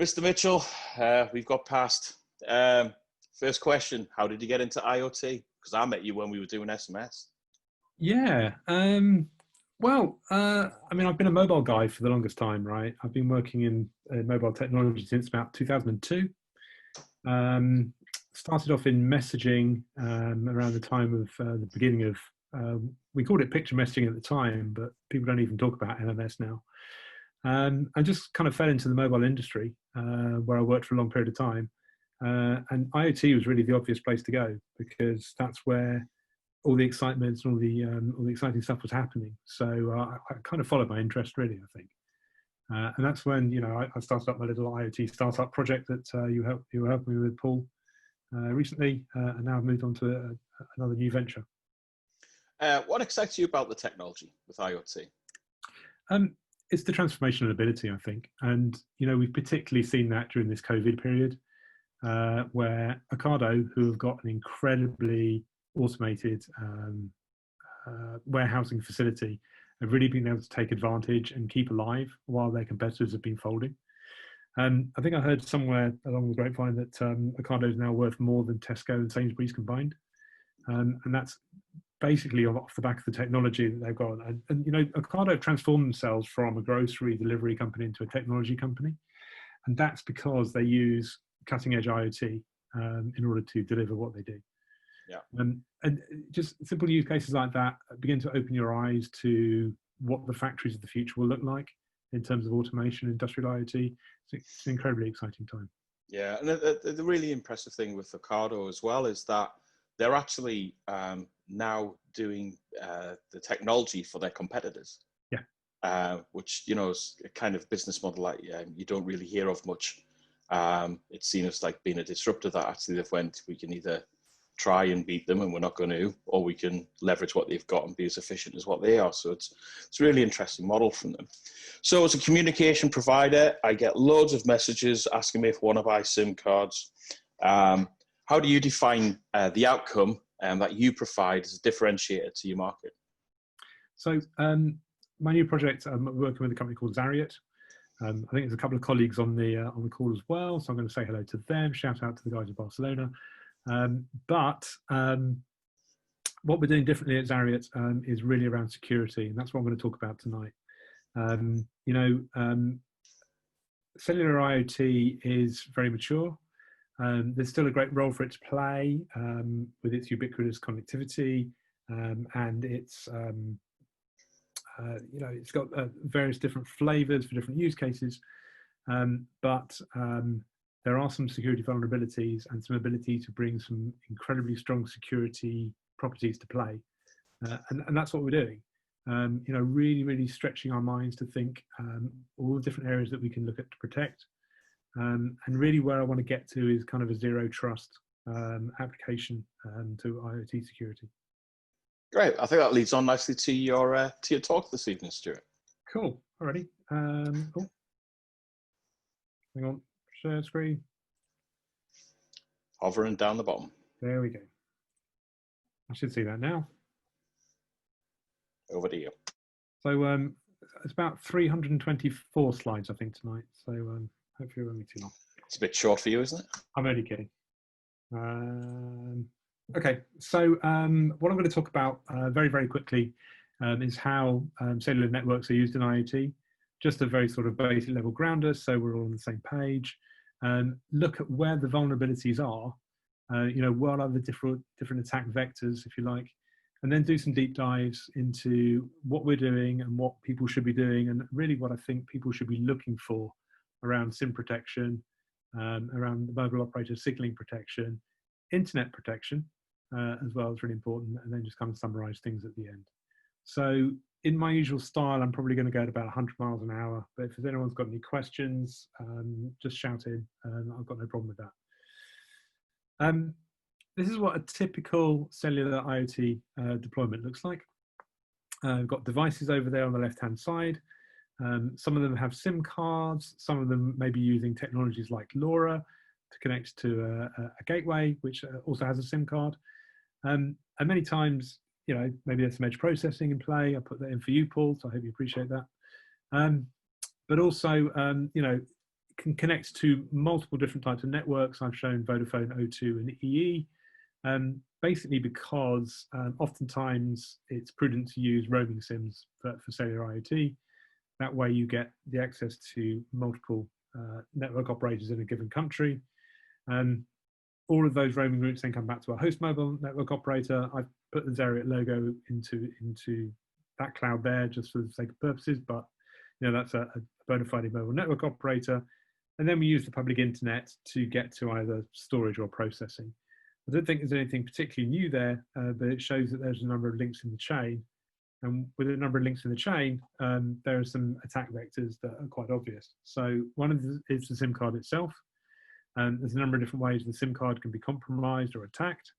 Mr. Mitchell, we've got past. First question, how did you get into IoT? Because I met you when we were doing SMS. Yeah. I mean, I've been a mobile guy for the longest time, right? I've been working in mobile technology since about 2002. Started off in messaging around the time of the beginning of, we called it picture messaging at the time, but people don't even talk about MMS now. I just kind of fell into the mobile industry where I worked for a long period of time. And IoT was really the obvious place to go because that's where all the excitement and all the exciting stuff was happening. So I kind of followed my interest really, I think. And that's when, you know, I started up my little IoT startup project that you were helping me with, Paul, recently, and now I've moved on to another new venture. What excites you about the technology with IoT? It's the transformational ability, I think. And, you know, we've particularly seen that during this COVID period, where Ocado, who have got an incredibly automated warehousing facility, have really been able to take advantage and keep alive while their competitors have been folding. I think I heard somewhere along the grapevine that Ocado is now worth more than Tesco and Sainsbury's combined. And that's basically off the back of the technology that they've got. And you know, Ocado have transformed themselves from a grocery delivery company into a technology company. And that's because they use cutting edge IoT in order to deliver what they do. Yeah. And just simple use cases like that begin to open your eyes to what the factories of the future will look like in terms of automation, industrial IoT. It's an incredibly exciting time. Yeah, and the really impressive thing with Ocado as well is that they're actually now doing the technology for their competitors. Yeah. Which, you know, is a kind of business model that you don't really hear of much. It's seen as like being a disruptor that actually they've went, we can either try and beat them and we're not going to, or we can leverage what they've got and be as efficient as what they are. So it's a really interesting model from them. So as a communication provider, I get loads of messages asking me if I want to buy SIM cards. How do you define the outcome that you provide as a differentiator to your market? So my new project, I'm working with a company called Zariat. I think there's a couple of colleagues on the call as well, so I'm going to say hello to them. Shout out to the guys in Barcelona. What we're doing differently at Zariat is really around security, and that's what I'm going to talk about tonight. You know, cellular IoT is very mature. There's still a great role for it to play with its ubiquitous connectivity and its, you know, it's got various different flavors for different use cases, but there are some security vulnerabilities and some ability to bring some incredibly strong security properties to play. And that's what we're doing. You know, really, really stretching our minds to think all the different areas that we can look at to protect. And really where I want to get to is kind of a zero trust application to IoT security. Great. I think that leads on nicely to your talk this evening, Stuart. Cool. Alrighty. Oh. Hang on. Share screen. Hovering down the bottom. There we go. I should see that now. Over to you. So it's about 324 slides, I think, tonight. So hopefully it won't be too long. It's a bit short for you, isn't it? I'm only kidding. Okay, so what I'm going to talk about very, very quickly is how cellular networks are used in IoT. Just a very sort of basic level grounder, so we're all on the same page. Look at where the vulnerabilities are. You know, what are the different attack vectors, if you like, and then do some deep dives into what we're doing and what people should be doing, and really what I think people should be looking for around SIM protection, around the mobile operator signaling protection, internet protection as well is really important, and then just kind of summarize things at the end. So in my usual style, I'm probably going to go at about 100 miles an hour, but if anyone's got any questions, just shout in. I've got no problem with that. This is what a typical cellular IoT deployment looks like. We've got devices over there on the left-hand side. Some of them have SIM cards. Some of them may be using technologies like LoRa to connect to a gateway, which also has a SIM card. And many times, you know, maybe there's some edge processing in play. I put that in for you, Paul, so I hope you appreciate that. But also, you know, can connect to multiple different types of networks. I've shown Vodafone, O2 and EE, basically because oftentimes it's prudent to use roaming SIMs for cellular IoT. That way you get the access to multiple network operators in a given country. All of those roaming routes then come back to our host mobile network operator. I've put the Zeriot logo into that cloud there just for the sake of purposes, but that's a bona fide mobile network operator. And then we use the public internet to get to either storage or processing. I don't think there's anything particularly new there, but it shows that there's a number of links in the chain. And with a number of links in the chain, there are some attack vectors that are quite obvious. So one of them is the SIM card itself. There's a number of different ways the SIM card can be compromised or attacked.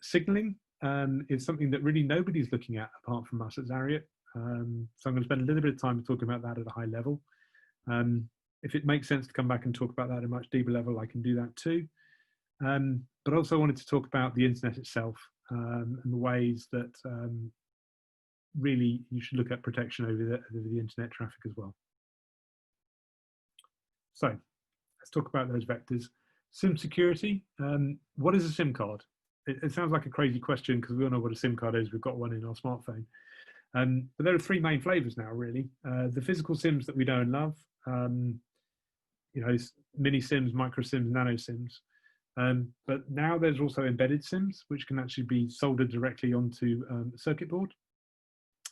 Signaling is something that really nobody's looking at apart from us at Zeriot. So I'm going to spend a little bit of time talking about that at a high level. If it makes sense to come back and talk about that at a much deeper level, I can do that too. But also I wanted to talk about the internet itself and the ways that really you should look at protection over the internet traffic as well. So let's talk about those vectors. SIM security. What is a SIM card? It sounds like a crazy question because we all know what a SIM card is. We've got one in our smartphone. But there are three main flavors now, really. The physical SIMs that we know and love, mini SIMs, micro SIMs, nano SIMs. But now there's also embedded SIMs, which can actually be soldered directly onto a circuit board.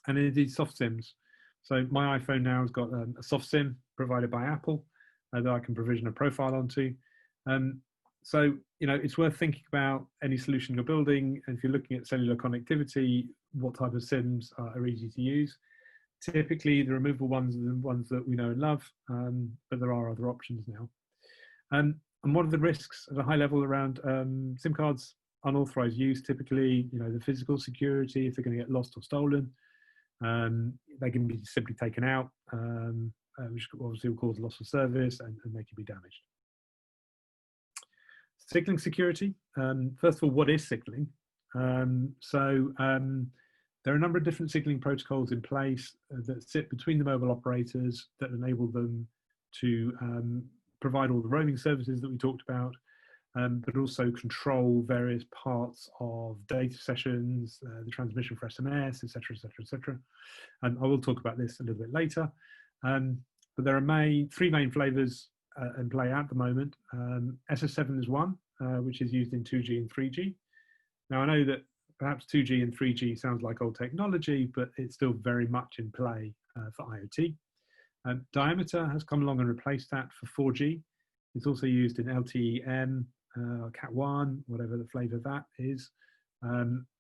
And indeed soft SIMs. So my iPhone now has got a soft SIM provided by Apple that I can provision a profile onto. So, it's worth thinking about any solution you're building. And if you're looking at cellular connectivity, what type of SIMs are easy to use. Typically, the removable ones are the ones that we know and love, but there are other options now. And what are the risks at a high level around SIM cards? Unauthorized use, typically, the physical security, if they're going to get lost or stolen. They can be simply taken out, which obviously will cause loss of service and they can be damaged. Signaling security. First of all, what is signaling? There are a number of different signaling protocols in place that sit between the mobile operators that enable them to provide all the roaming services that we talked about, but also control various parts of data sessions, the transmission for SMS, etc., etc., etc. And I will talk about this a little bit later. But there are three main flavors in play at the moment. SS7 is one, which is used in 2G and 3G. Now I know that perhaps 2G and 3G sounds like old technology, but it's still very much in play for IoT. Diameter has come along and replaced that for 4G. It's also used in LTE-M, Cat1, whatever the flavor that is,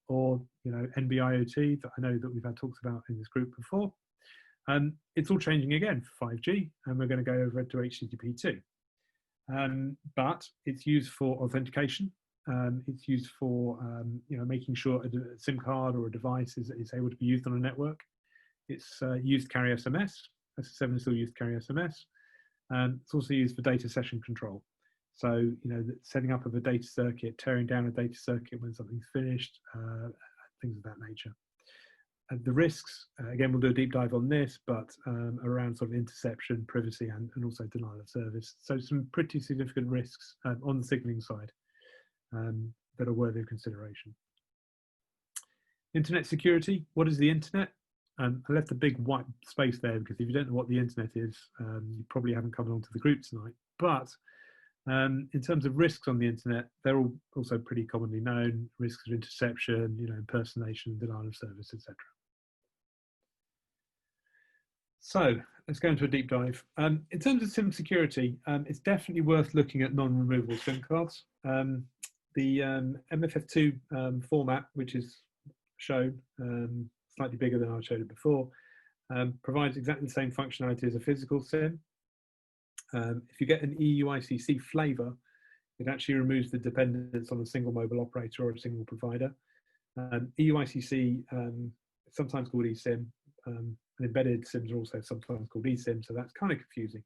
or NB-IoT that I know that we've had talks about in this group before. It's all changing again for 5G, and we're going to go over to HTTP2. But it's used for authentication. It's used for making sure a SIM card or a device is able to be used on a network. It's used to carry SMS. SS7 is still used to carry SMS. It's also used for data session control. So, the setting up of a data circuit, tearing down a data circuit when something's finished, things of that nature. The risks, again, we'll do a deep dive on this, but around sort of interception, privacy, and also denial of service. So some pretty significant risks on the signaling side that are worthy of consideration. Internet security. What is the internet? I left a big white space there because if you don't know what the internet is, you probably haven't come along to the group tonight. But in terms of risks on the internet, they're all also pretty commonly known. Risks of interception, impersonation, denial of service, etc. So let's go into a deep dive. In terms of SIM security, it's definitely worth looking at non-removable SIM cards. The MFF2 format, which is shown, slightly bigger than I showed it before, provides exactly the same functionality as a physical SIM. If you get an EUICC flavor, it actually removes the dependence on a single mobile operator or a single provider. EUICC, sometimes called eSIM, and embedded SIMs are also sometimes called eSIM, so that's kind of confusing.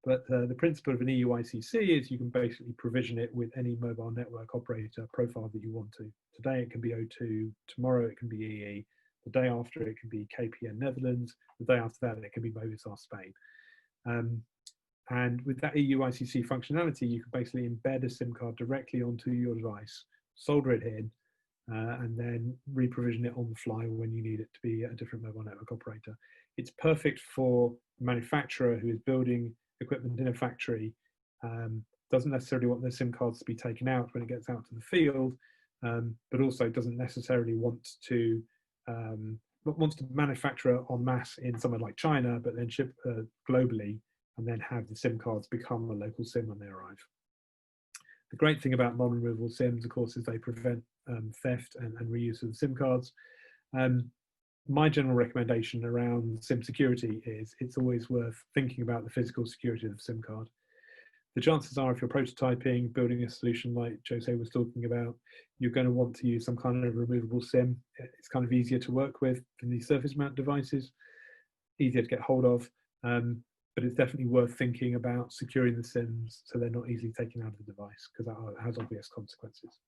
But the principle of an EUICC is you can basically provision it with any mobile network operator profile that you want to. Today it can be O2, tomorrow it can be EE, the day after it can be KPN Netherlands, the day after that it can be Movistar Spain. And with that EUICC functionality, you can basically embed a SIM card directly onto your device, solder it in, and then re-provision it on the fly when you need it to be a different mobile network operator. It's perfect for a manufacturer who is building equipment in a factory, doesn't necessarily want their SIM cards to be taken out when it gets out to the field, but also doesn't necessarily want to manufacture en masse in somewhere like China, but then ship globally and then have the SIM cards become a local SIM when they arrive. The great thing about non-removable SIMs, of course, is they prevent theft and reuse of the SIM cards. My general recommendation around SIM security is it's always worth thinking about the physical security of the SIM card. The chances are, if you're prototyping, building a solution like Jose was talking about, you're going to want to use some kind of removable SIM. It's kind of easier to work with than these surface mount devices, easier to get hold of, but it's definitely worth thinking about securing the SIMs so they're not easily taken out of the device, because that has obvious consequences.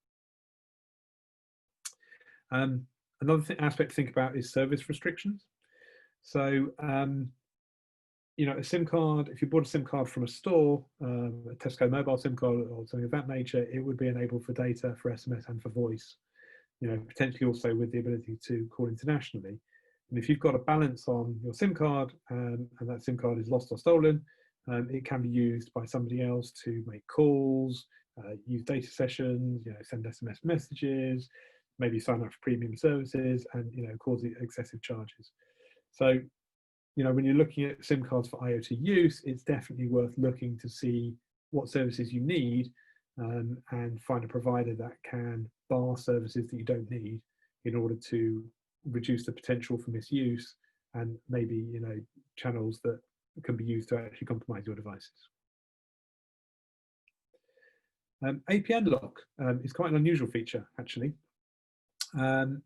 Another aspect to think about is service restrictions. So, you know, a SIM card, if you bought a SIM card from a store, a Tesco mobile SIM card or something of that nature, it would be enabled for data, for SMS and for voice, you know, potentially also with the ability to call internationally. And if you've got a balance on your SIM card and that SIM card is lost or stolen, it can be used by somebody else to make calls, use data sessions, you know, send SMS messages, maybe sign up for premium services and, you know, cause excessive charges. So, you know, when you're looking at SIM cards for IoT use, it's definitely worth looking to see what services you need and find a provider that can bar services that you don't need in order to reduce the potential for misuse and maybe, you know, channels that can be used to actually compromise your devices. APN lock is quite an unusual feature, actually. An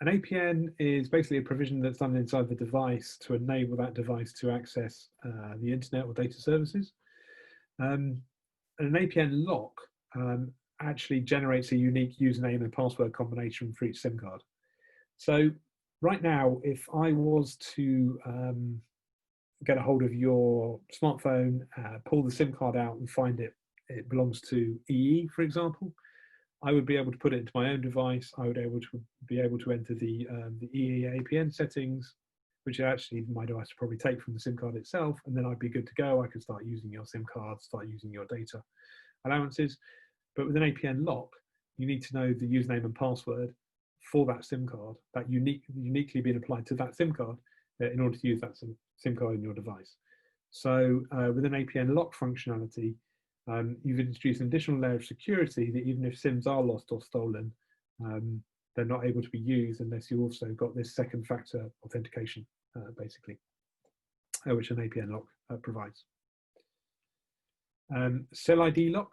APN is basically a provision that's done inside the device to enable that device to access the internet or data services. And an APN lock actually generates a unique username and password combination for each SIM card. So right now, if I was to get a hold of your smartphone, pull the SIM card out and find it belongs to EE, for example, I would be able to put it into my own device. I would be able to enter the EE APN settings, which actually my device would probably take from the SIM card itself, and then I'd be good to go. I could start using your SIM card, start using your data allowances. But with an APN lock, you need to know the username and password for that SIM card, that uniquely being applied to that SIM card in order to use that SIM card in your device. So with an APN lock functionality, you've introduced an additional layer of security that even if SIMs are lost or stolen, they're not able to be used unless you also got this second factor authentication, basically, which an APN lock provides. Cell ID lock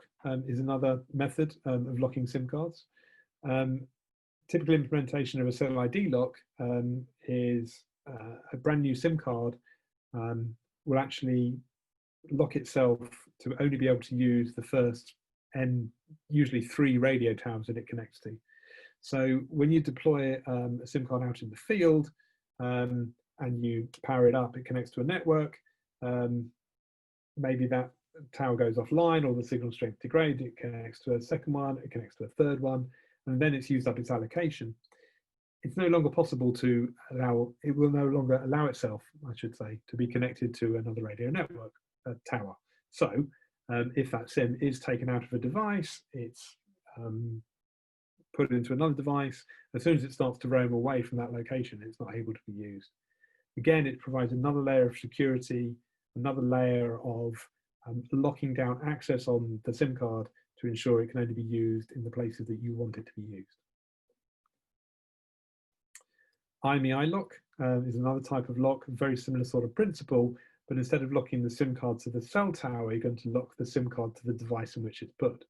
is another method of locking SIM cards. Typical implementation of a Cell ID lock is a brand new SIM card will actually lock itself to only be able to use the first usually 3 radio towers that it connects to. So when you deploy a SIM card out in the field and you power it up, it connects to a network. Maybe that tower goes offline or the signal strength degrades, it connects to a second one, it connects to a third one, and then it's used up its allocation. It's no longer possible to allow, it will no longer allow itself, I should say, to be connected to another radio network tower. So if that SIM is taken out of a device, it's put into another device. As soon as it starts to roam away from that location, it's not able to be used. Again, it provides another layer of security, another layer of locking down access on the SIM card to ensure it can only be used in the places that you want it to be used. IMEI Lock is another type of lock, very similar sort of principle, but instead of locking the SIM card to the cell tower, you're going to lock the SIM card to the device in which it's put.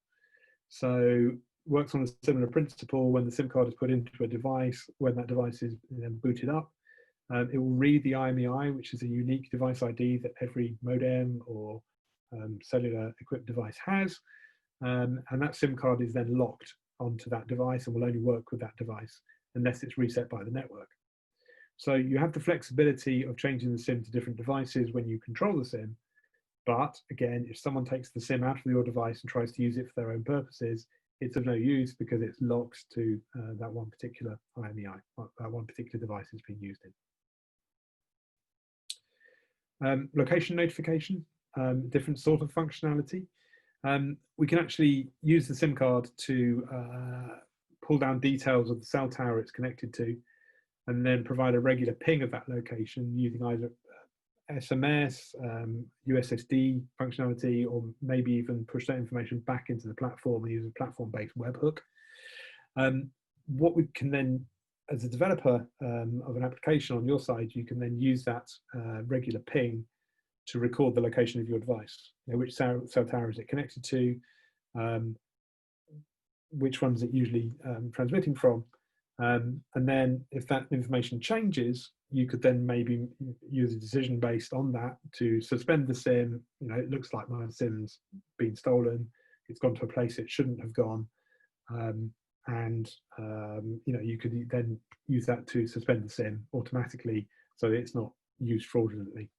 So works on a similar principle. When the SIM card is put into a device, when that device is then booted up, it will read the IMEI, which is a unique device ID that every modem or cellular equipped device has. And that SIM card is then locked onto that device and will only work with that device unless it's reset by the network. So you have the flexibility of changing the SIM to different devices when you control the SIM, But again, if someone takes the SIM out of your device and tries to use it for their own purposes, it's of no use because it's locked to that one particular IMEI, that one particular device it's being used in. Location notification, different sort of functionality. We can actually use the SIM card to pull down details of the cell tower it's connected to, and then provide a regular ping of that location using either SMS, USSD functionality, or maybe even push that information back into the platform and use a platform-based webhook. What we can then, as a developer of an application on your side, you can then use that regular ping to record the location of your device. You know, which cell tower is it connected to, which one's it usually transmitting from, and then if that information changes, you could then maybe use a decision based on that to suspend the SIM. You know, it looks like my SIM's been stolen, it's gone to a place it shouldn't have gone, and you know, you could then use that to suspend the SIM automatically so it's not used fraudulently.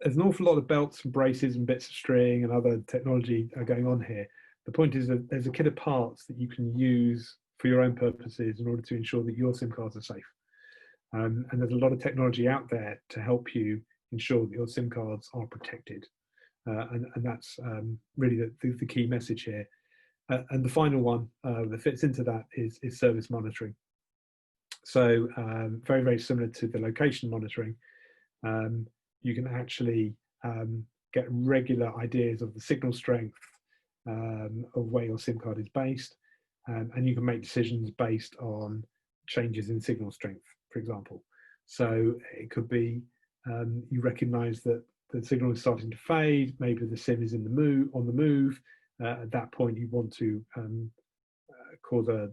There's an awful lot of belts and braces and bits of string and other technology going on here. The point is that there's a kit of parts that you can use for your own purposes in order to ensure that your SIM cards are safe. And there's a lot of technology out there to help you ensure that your SIM cards are protected. And that's really the key message here. And the final one that fits into that is service monitoring. So very, very similar to the location monitoring. You can actually get regular ideas of the signal strength of where your SIM card is based, and you can make decisions based on changes in signal strength, for example. So it could be you recognize that the signal is starting to fade, maybe the SIM is on the move. At that point, you want to cause a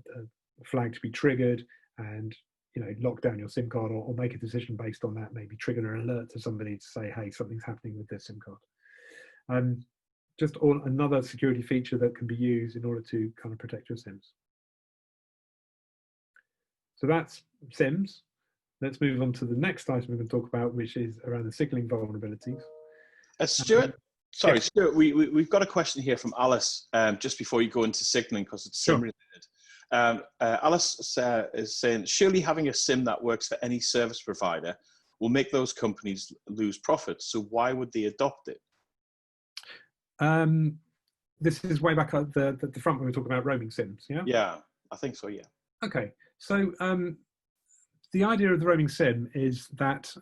flag to be triggered and, you know, lock down your SIM card, or make a decision based on that, maybe trigger an alert to somebody to say, hey, something's happening with this SIM card. Just another security feature that can be used in order to kind of protect your SIMs. So that's SIMs. Let's move on to the next item we're going to talk about, which is around the signaling vulnerabilities. Stuart, sorry, yes. Stuart, we've got a question here from Alice just before you go into signaling, because it's SIM related. Alice is saying, surely having a SIM that works for any service provider will make those companies lose profits. So why would they adopt it? This is way back at the front when we were talking about roaming SIMs, yeah? Yeah, I think so, yeah. Okay, so the idea of the roaming SIM is that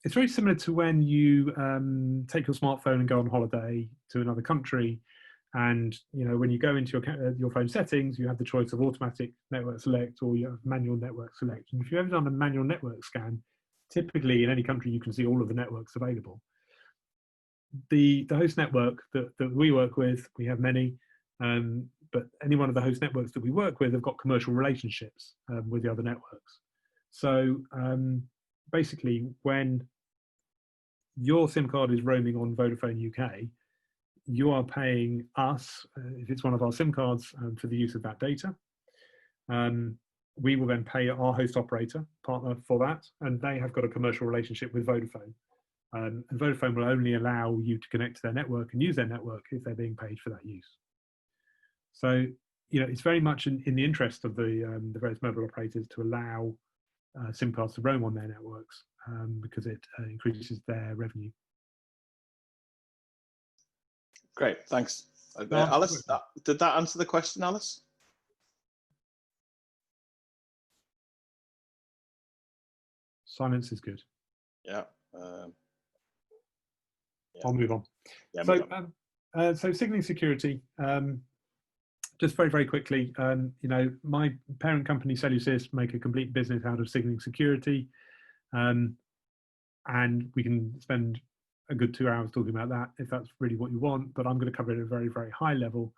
it's very similar to when you take your smartphone and go on holiday to another country, and you know, when you go into your phone settings, you have the choice of automatic network select or you have manual network select. And if you've ever done a manual network scan, typically in any country you can see all of the networks available. The host network that we work with, we have many, but any one of the host networks that we work with have got commercial relationships with the other networks. So basically, when your SIM card is roaming on Vodafone UK, you are paying us, if it's one of our SIM cards, for the use of that data. We will then pay our host operator partner for that, and they have got a commercial relationship with Vodafone. And Vodafone will only allow you to connect to their network and use their network if they're being paid for that use. So, you know, it's very much in the interest of the various mobile operators to allow SIM cards to roam on their networks because it increases their revenue. Great, thanks. Alice, did that answer the question, Alice? Silence is good. Yeah. I'll move on. Yeah, so signaling security, just very, very quickly, you know, my parent company, Cellular, make a complete business out of signaling security. And we can spend a good 2 hours talking about that if that's really what you want, but I'm going to cover it at a very, very high level,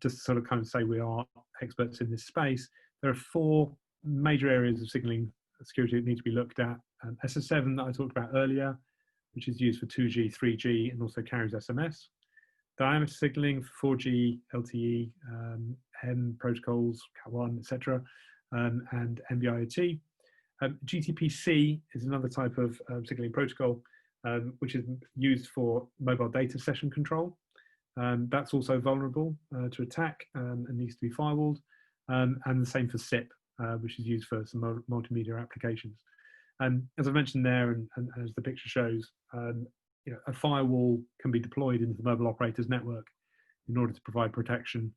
just to sort of kind of say we are experts in this space. There are 4 major areas of signaling security that need to be looked at. SS7 that I talked about earlier, which is used for 2G, 3G, and also carries SMS. Diameter signaling for 4G, LTE, HEM protocols, Cat1, etc., and IMEI IoT. GTPC is another type of signaling protocol, which is used for mobile data session control. That's also vulnerable to attack and needs to be firewalled. And the same for SIP, which is used for some multimedia applications. As I mentioned there, and as the picture shows, a firewall can be deployed into the mobile operator's network in order to provide protection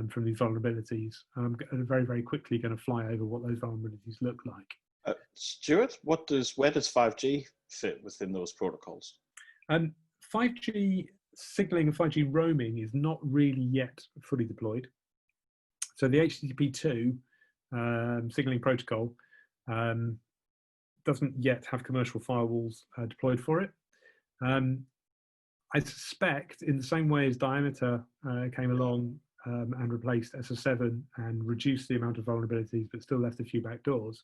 from these vulnerabilities. I'm very, very quickly going to fly over what those vulnerabilities look like. Stuart, where does 5G fit within those protocols? 5G signaling and 5G roaming is not really yet fully deployed. So the HTTP2 signaling protocol doesn't yet have commercial firewalls deployed for it. I suspect in the same way as Diameter came along and replaced SS7 and reduced the amount of vulnerabilities but still left a few backdoors,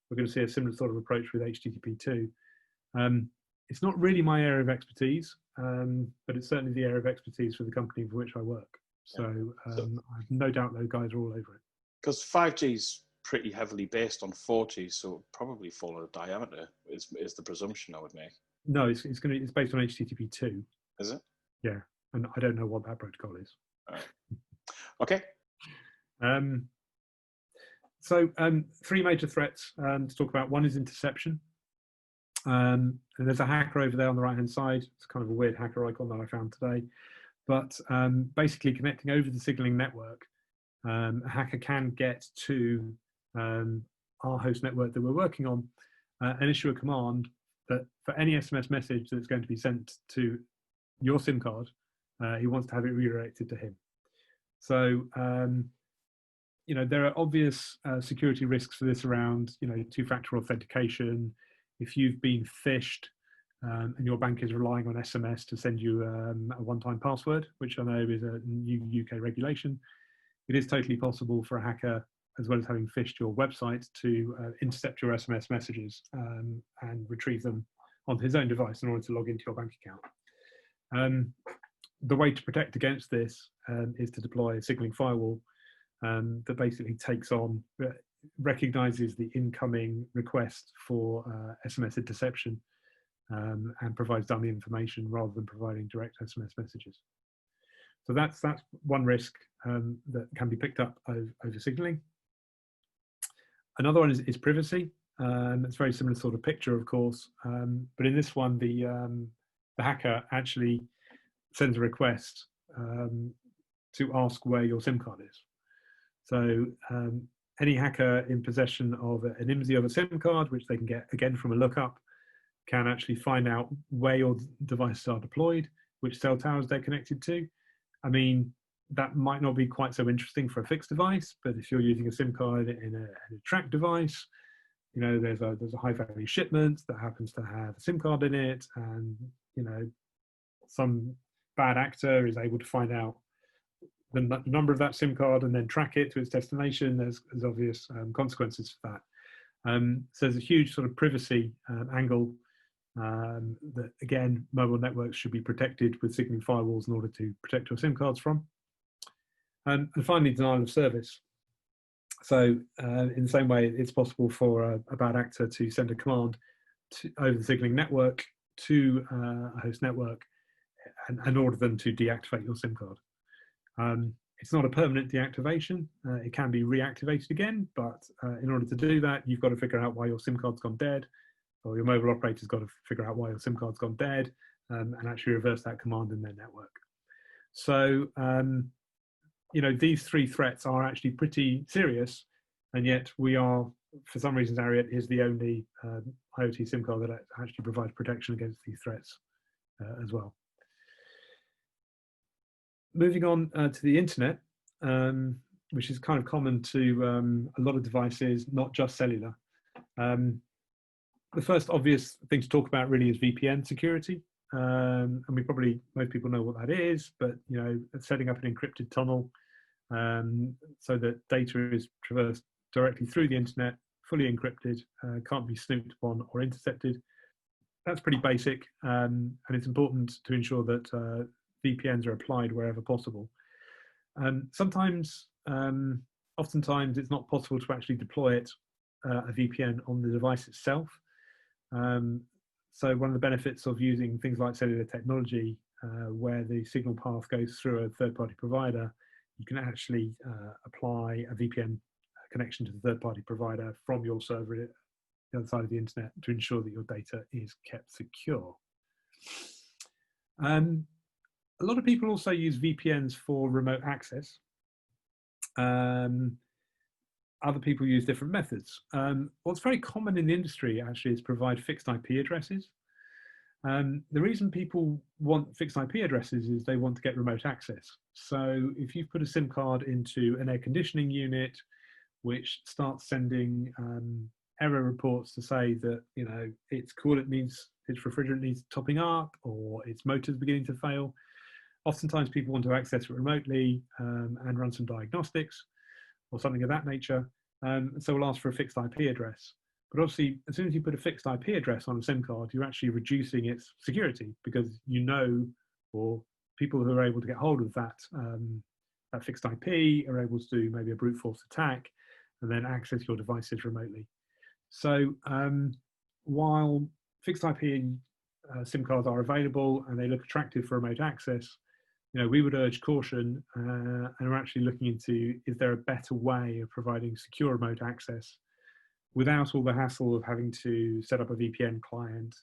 we're going to see a similar sort of approach with HTTP2. It's not really my area of expertise, but it's certainly the area of expertise for the company for which I work. So I have no doubt those guys are all over it. Because 5G is pretty heavily based on 4G, so probably follow Diameter is the presumption I would make. No, it's based on HTTP2. Is it? Yeah, and I don't know what that protocol is. All right. Okay. So three major threats to talk about. One is interception. And there's a hacker over there on the right-hand side. It's kind of a weird hacker icon that I found today. But basically connecting over the signaling network, a hacker can get to our host network that we're working on and issue a command that for any SMS message that's going to be sent to your SIM card, he wants to have it redirected to him. So, there are obvious security risks for this around, two-factor authentication. If you've been phished and your bank is relying on SMS to send you a one-time password, which I know is a new UK regulation, it is totally possible for a hacker, as well as having phished your website, to intercept your SMS messages and retrieve them on his own device in order to log into your bank account. The way to protect against this is to deploy a signaling firewall that basically recognizes the incoming request for SMS interception and provides dummy information rather than providing direct SMS messages. So that's one risk that can be picked up over signaling. Another one is privacy. It's a very similar sort of picture, of course, but in this one, the hacker actually sends a request to ask where your SIM card is. So any hacker in possession of an IMSI of a SIM card, which they can get again from a lookup, can actually find out where your devices are deployed, which cell towers they're connected to. I mean, that might not be quite so interesting for a fixed device, but if you're using a SIM card in a tracked device, there's a high value shipment that happens to have a SIM card in it, and some bad actor is able to find out the number of that SIM card and then track it to its destination. There's obvious consequences for that. So there's a huge sort of privacy angle that, again, mobile networks should be protected with signaling firewalls in order to protect your SIM cards from. And finally, denial of service. So in the same way, it's possible for a bad actor to send a command over the signaling network to a host network and order them to deactivate your SIM card. It's not a permanent deactivation. It can be reactivated again, but in order to do that, you've got to figure out why your SIM card's gone dead, or your mobile operator's got to figure out why your SIM card's gone dead and actually reverse that command in their network. So, these three threats are actually pretty serious, and yet we are, for some reason, Ariat is the only IoT SIM card that actually provides protection against these threats as well. Moving on to the internet, which is kind of common to a lot of devices, not just cellular. The first obvious thing to talk about really is VPN security. And most people know what that is, but setting up an encrypted tunnel so that data is traversed directly through the internet, fully encrypted, can't be snooped upon or intercepted. That's pretty basic, and it's important to ensure that VPNs are applied wherever possible. Oftentimes it's not possible to actually deploy a VPN on the device itself. So one of the benefits of using things like cellular technology, where the signal path goes through a third-party provider, you can actually apply a VPN connection to the third-party provider from your server at the other side of the internet to ensure that your data is kept secure. A lot of people also use VPNs for remote access. Other people use different methods. What's very common in the industry actually is provide fixed IP addresses. The reason people want fixed IP addresses is they want to get remote access. So if you've put a SIM card into an air conditioning unit, which starts sending error reports to say that, you know, its coolant needs, its refrigerant needs topping up, or its motor's beginning to fail, oftentimes people want to access it remotely and run some diagnostics or something of that nature. So we'll ask for a fixed IP address. But obviously, as soon as you put a fixed IP address on a SIM card, you're actually reducing its security, because you know, or people who are able to get hold of that, that fixed IP are able to do maybe a brute force attack and then access your devices remotely. So while fixed IP SIM cards are available and they look attractive for remote access, you know, we would urge caution, and we're actually looking into, is there a better way of providing secure remote access without all the hassle of having to set up a VPN client,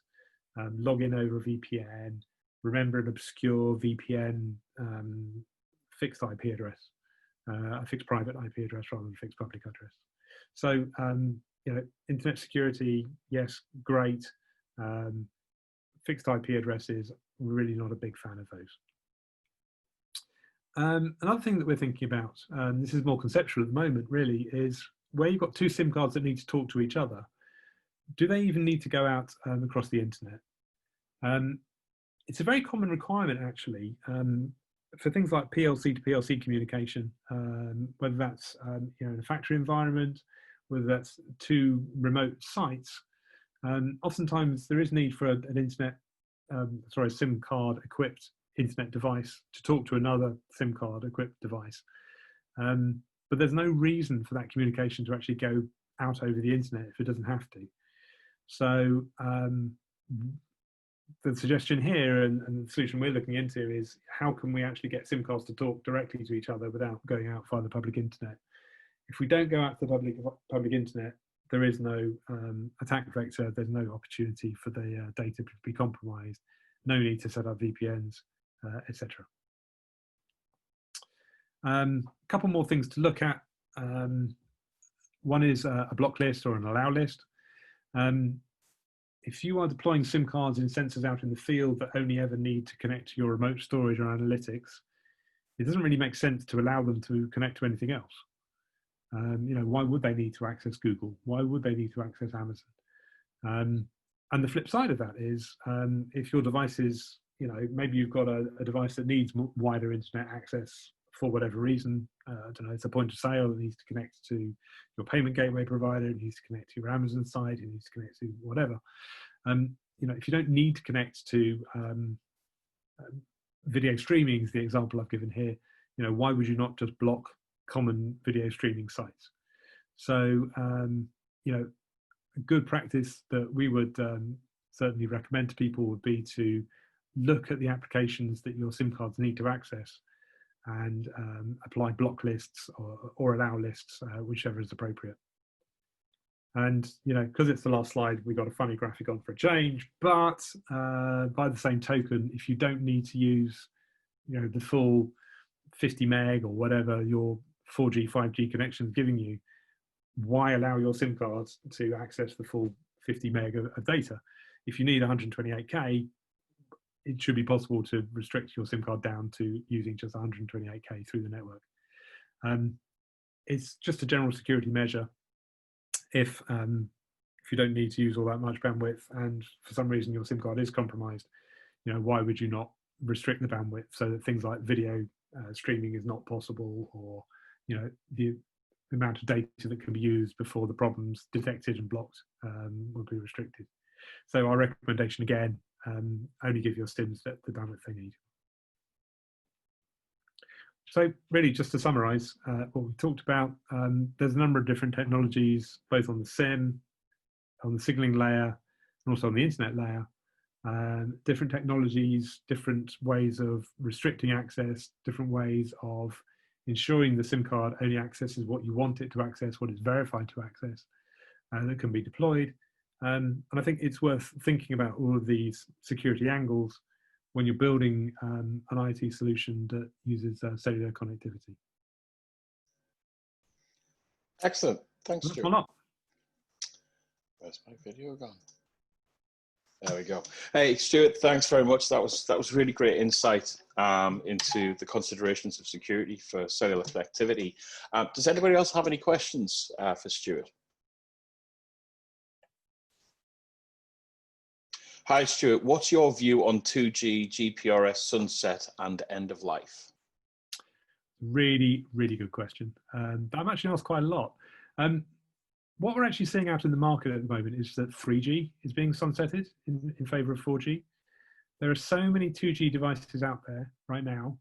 log in over a VPN, remember an obscure VPN fixed IP address, a fixed private IP address rather than a fixed public address. So, you know, internet security, yes, great. Fixed IP addresses, really not a big fan of those. Another thing that we're thinking about, this is more conceptual at the moment really, is where you've got two SIM cards that need to talk to each other, do they even need to go out across the internet? It's a very common requirement actually for things like PLC to PLC communication, whether that's you know, in a factory environment, whether that's two remote sites. Oftentimes there is need for an internet, sorry, SIM card equipped internet device to talk to another SIM card equipped device. But there's no reason for that communication to actually go out over the internet if it doesn't have to. So the suggestion here and the solution we're looking into is, how can we actually get SIM cards to talk directly to each other without going out via the public internet? If we don't go out to the public internet, there is no attack vector, there's no opportunity for the data to be compromised, no need to set up VPNs, etc. A couple more things to look at. One is a block list or an allow list. If you are deploying SIM cards in sensors out in the field that only ever need to connect to your remote storage or analytics, it doesn't really make sense to allow them to connect to anything else. You know, why would they need to access Google? Why would they need to access Amazon? And the flip side of that is, if your device is, you know, maybe you've got a device that needs wider internet access for whatever reason. I don't know, it's a point of sale, it needs to connect to your payment gateway provider, it needs to connect to your Amazon site, it needs to connect to whatever. You know, if you don't need to connect to video streaming, is the example I've given here, you know, why would you not just block common video streaming sites? So, you know, a good practice that we would certainly recommend to people would be to look at the applications that your SIM cards need to access and apply block lists or allow lists, whichever is appropriate. And, you know, because it's the last slide, we got a funny graphic on for a change, but by the same token, if you don't need to use, you know, the full 50 meg or whatever your 4G, 5G connection is giving you, why allow your SIM cards to access the full 50 meg of data? If you need 128K, it should be possible to restrict your SIM card down to using just 128K through the network. It's just a general security measure. If you don't need to use all that much bandwidth and for some reason your SIM card is compromised, you know, why would you not restrict the bandwidth so that things like video streaming is not possible, or, you know, the amount of data that can be used before the problem's detected and blocked will be restricted. So our recommendation again, only give your SIMs the bandwidth they need. So really, just to summarize what we talked about, there's a number of different technologies, both on the SIM, on the signaling layer, and also on the internet layer, different technologies, different ways of restricting access, different ways of ensuring the SIM card only accesses what you want it to access, what it's verified to access, that can be deployed. And I think it's worth thinking about all of these security angles when you're building an IoT solution that uses cellular connectivity. Excellent. Thanks, That's Stuart. one up. Where's my video gone? There we go. Hey, Stuart, thanks very much. That was really great insight into the considerations of security for cellular connectivity. Does anybody else have any questions for Stuart? Hi, Stuart. What's your view on 2G, GPRS sunset and end of life? Really, really good question. I'm actually asked quite a lot. What we're actually seeing out in the market at the moment is that 3G is being sunsetted in favor of 4G. There are so many 2G devices out there right now.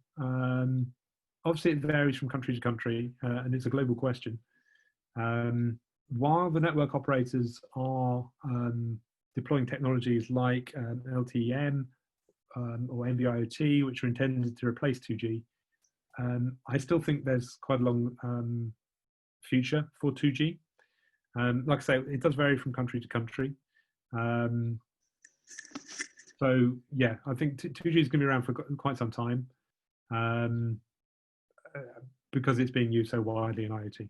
Obviously, it varies from country to country, and it's a global question. While the network operators are deploying technologies like LTE-M or NB IoT, which are intended to replace 2G, I still think there's quite a long future for 2G. Like I say, it does vary from country to country. So yeah, I think 2G is going to be around for quite some time because it's being used so widely in IoT.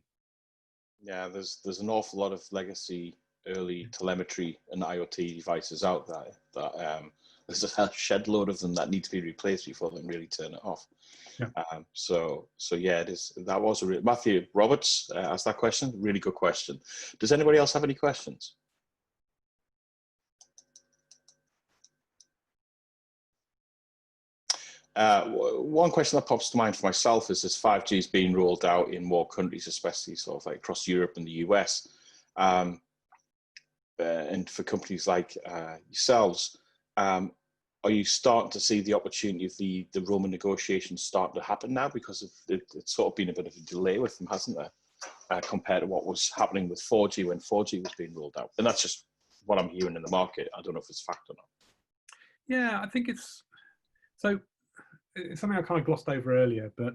Yeah, there's an awful lot of legacy early telemetry and IoT devices out there that there's a shed load of them that need to be replaced before they can really turn it off. Yeah. So yeah, it is. That was a Matthew Roberts asked that question. Really good question. Does anybody else have any questions? One question that pops to mind for myself is as 5G is being rolled out in more countries, especially sort of like across Europe and the US, and for companies like yourselves, are you starting to see the opportunity of the Roman negotiations starting to happen now? Because it's sort of been a bit of a delay with them, hasn't there, compared to what was happening with 4G when 4G was being rolled out? And that's just what I'm hearing in the market. I don't know if it's fact or not. Yeah, I think it's something I kind of glossed over earlier, but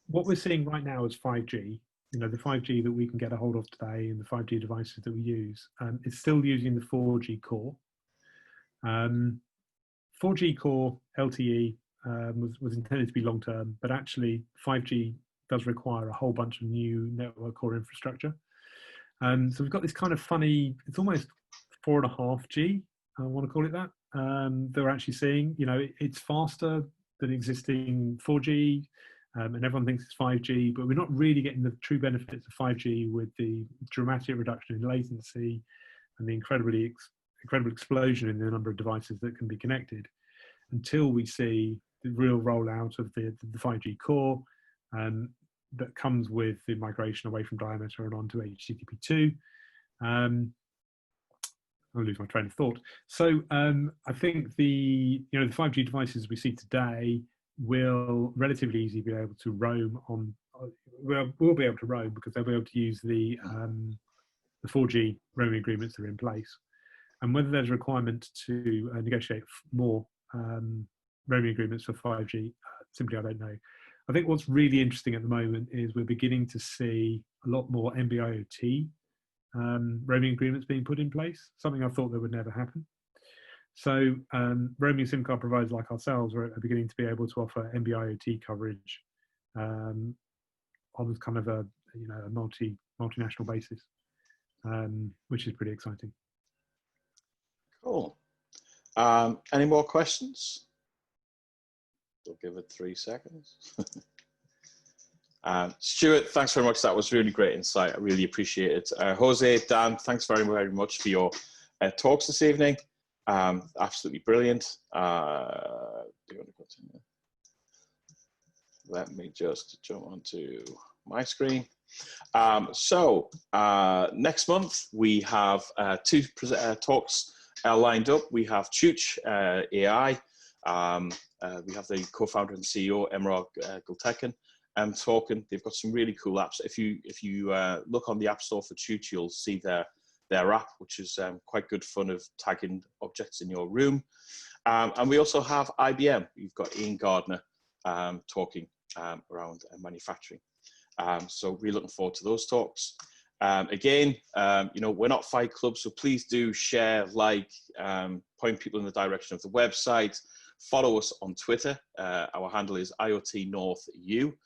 what we're seeing right now is 5G. You know, the 5G that we can get a hold of today and the 5G devices that we use, it's still using the 4G core. 4G core LTE was intended to be long-term, but actually 5G does require a whole bunch of new network core infrastructure. So we've got this kind of funny, it's almost 4.5G, I want to call it that. They're actually seeing, you know, it's faster than existing 4G, and everyone thinks it's 5G, but we're not really getting the true benefits of 5G with the dramatic reduction in latency and the incredible explosion in the number of devices that can be connected until we see the real rollout of the 5G core that comes with the migration away from diameter and onto HTTP2. I'll lose my train of thought. So I think the 5G devices we see today will relatively easily be able to roam on. We'll be able to roam because they'll be able to use the 4G roaming agreements that are in place. And whether there's a requirement to negotiate more roaming agreements for 5G, simply I don't know. I think what's really interesting at the moment is we're beginning to see a lot more NB-IoT roaming agreements being put in place, something I thought that would never happen. So roaming SIM card providers like ourselves are beginning to be able to offer NB-IoT coverage on kind of a multinational basis, which is pretty exciting. Cool. Any more questions? We'll give it 3 seconds. Stuart, thanks very much. That was really great insight. I really appreciate it. Jose, Dan, thanks very, very much for your talks this evening. Absolutely brilliant. Do you want to continue? Let me just jump onto my screen. Next month, we have 2 talks lined up. We have Chuch AI. We have the co-founder and CEO, Emrah Gultekin, talking. They've got some really cool apps. If you look on the App Store for Chuch, you'll see their app, which is quite good fun of tagging objects in your room. And we also have IBM. You've got Ian Gardner talking around manufacturing. So really looking forward to those talks. Again, you know, we're not Fight Club, so please do share, like, point people in the direction of the website. Follow us on Twitter. Our handle is IoT North U,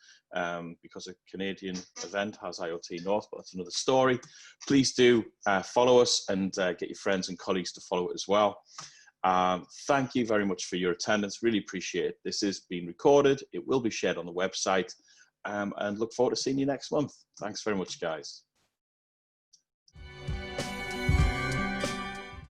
because a Canadian event has IoT North, but that's another story. Please do follow us and get your friends and colleagues to follow it as well. Thank you very much for your attendance. Really appreciate it. This is being recorded. It will be shared on the website, and look forward to seeing you next month. Thanks very much, guys.